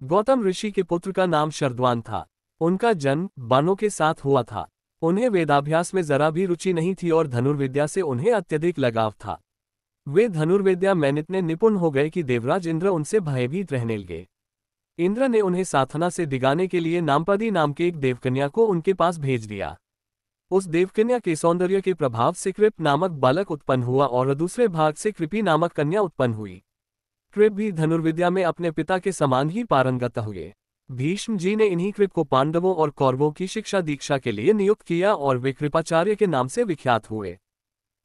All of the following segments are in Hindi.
गौतम ऋषि के पुत्र का नाम शरद्वान था। उनका जन्म बाणों के साथ हुआ था। उन्हें वेदाभ्यास में जरा भी रुचि नहीं थी और धनुर्विद्या से उन्हें अत्यधिक लगाव था। वे धनुर्विद्या में इतने निपुण हो गए कि देवराज इंद्र उनसे भयभीत रहने लगे। इंद्र ने उन्हें साधना से दिगाने के लिए नामपदी नाम के एक देवकन्या को उनके पास भेज दिया। उस देवकन्या के सौंदर्य के प्रभाव से कृप नामक बालक उत्पन्न हुआ और दूसरे भाग से कृपी नामक कन्या उत्पन्न हुई। कृप भी धनुर्विद्या में अपने पिता के समान ही पारंगत हुए। भीष्म जी ने इन्हीं कृप को पांडवों और कौरवों की शिक्षा दीक्षा के लिए नियुक्त किया और वे कृपाचार्य के नाम से विख्यात हुए।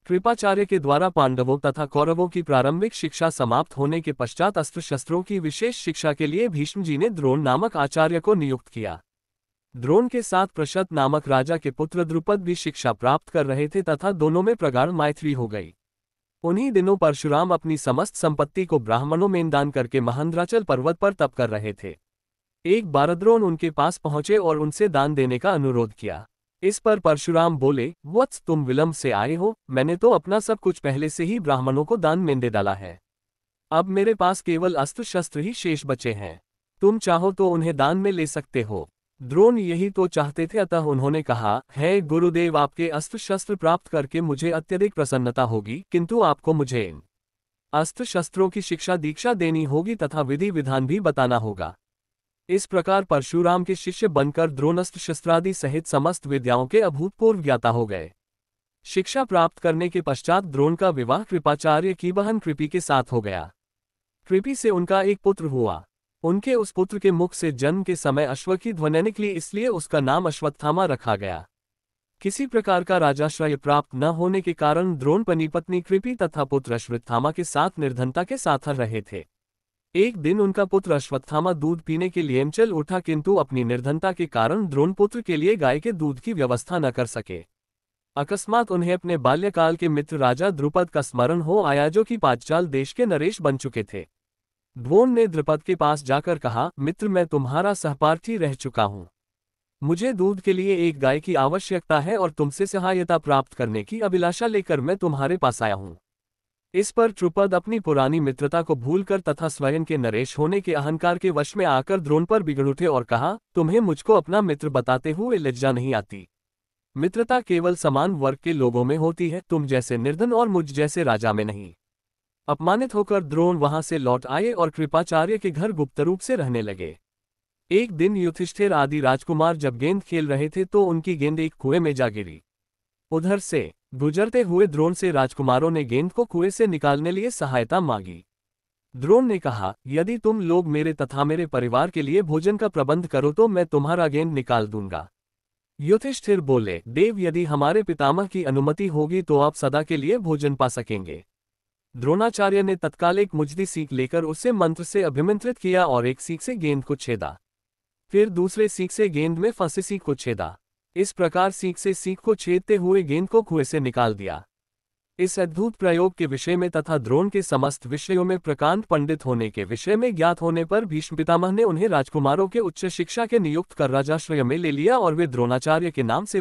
कृपाचार्य के द्वारा पांडवों तथा कौरवों की प्रारंभिक शिक्षा समाप्त होने के पश्चात अस्त्र शस्त्रों की विशेष शिक्षा के लिए भीष्म जी ने द्रोण नामक आचार्य को नियुक्त किया। द्रोण के साथ प्रशत नामक राजा के पुत्र द्रुपद भी शिक्षा प्राप्त कर रहे थे तथा दोनों में प्रगाढ़ मैत्री हो गई। उन्हीं दिनों परशुराम अपनी समस्त संपत्ति को ब्राह्मणों में दान करके महेंद्राचल पर्वत पर तप कर रहे थे। एक बार द्रोण उनके पास पहुंचे और उनसे दान देने का अनुरोध किया। इस पर परशुराम बोले, वत्स तुम विलंब से आए हो, मैंने तो अपना सब कुछ पहले से ही ब्राह्मणों को दान में दे डाला है। अब मेरे पास केवल अस्त्र शस्त्र ही शेष बचे हैं। तुम चाहो तो उन्हें दान में ले सकते हो। द्रोण यही तो चाहते थे, अतः उन्होंने कहा, है गुरुदेव, आपके अस्त्र शस्त्र प्राप्त करके मुझे अत्यधिक प्रसन्नता होगी, किंतु आपको मुझे इन अस्त्र शस्त्रों की शिक्षा दीक्षा देनी होगी तथा विधि विधान भी बताना होगा। इस प्रकार परशुराम के शिष्य बनकर द्रोण अस्त्र शस्त्रादि सहित समस्त विद्याओं के अभूतपूर्व ज्ञाता हो गए। शिक्षा प्राप्त करने के पश्चात द्रोण का विवाह कृपाचार्य की बहन कृपि के साथ हो गया। कृपि से उनका एक पुत्र हुआ। उनके उस पुत्र के मुख से जन्म के समय अश्व की ध्वनि निकली, इसलिए उसका नाम अश्वत्थामा रखा गया। किसी प्रकार का राजाश्रय प्राप्त न होने के कारण द्रोण पत्नी कृपि तथा पुत्र अश्वत्थामा के साथ निर्धनता के साथ रहे थे। एक दिन उनका पुत्र अश्वत्थामा दूध पीने के लिए चल उठा, किंतु अपनी निर्धनता के कारण द्रोण पुत्र के लिए गाय के दूध की व्यवस्था न कर सके। अकस्मात उन्हें अपने बाल्यकाल के मित्र राजा द्रुपद का स्मरण हो आया, जो कि पांचाल देश के नरेश बन चुके थे। द्रोण ने द्रुपद के पास जाकर कहा, मित्र, मैं तुम्हारा सहपाठी रह चुका हूं। मुझे दूध के लिए एक गाय की आवश्यकता है और तुमसे सहायता प्राप्त करने की अभिलाषा लेकर मैं तुम्हारे पास आया हूं। इस पर द्रुपद अपनी पुरानी मित्रता को भूलकर तथा स्वयं के नरेश होने के अहंकार के वश में आकर द्रोण पर बिगड़ उठे और कहा, तुम्हें मुझको अपना मित्र बताते हुए लज्जा नहीं आती? मित्रता केवल समान वर्ग के लोगों में होती है, तुम जैसे निर्धन और मुझ जैसे राजा में नहीं। अपमानित होकर द्रोण वहां से लौट आए और कृपाचार्य के घर गुप्त रूप से रहने लगे। एक दिन युधिष्ठिर आदि राजकुमार जब गेंद खेल रहे थे तो उनकी गेंद एक कुएं में जा गिरी। उधर से गुजरते हुए द्रोण से राजकुमारों ने गेंद को कुएं से निकालने लिए सहायता मांगी। द्रोण ने कहा, यदि तुम लोग मेरे तथा मेरे परिवार के लिए भोजन का प्रबंध करो तो मैं तुम्हारा गेंद निकाल दूंगा। युधिष्ठिर बोले, देव, यदि हमारे पितामह की अनुमति होगी तो आप सदा के लिए भोजन पा सकेंगे। द्रोणाचार्य ने तत्काल एक मुजदी सीख लेकर उसे मंत्र से अभिमंत्रित किया और एक सीख से गेंद को छेदा। फिर दूसरे सीख से गेंद में फंसे सीख को छेदा। इस प्रकार सीख से सीख को छेदते हुए गेंद को कुएं से निकाल दिया। इस अद्भुत प्रयोग के विषय में तथा द्रोण के समस्त विषयों में प्रकांड पंडित होने के विषय में ज्ञात होने पर भीष्म पितामह ने उन्हें राजकुमारों के उच्च शिक्षा के नियुक्त कर राजाश्रय में ले लिया और वे द्रोणाचार्य के नाम से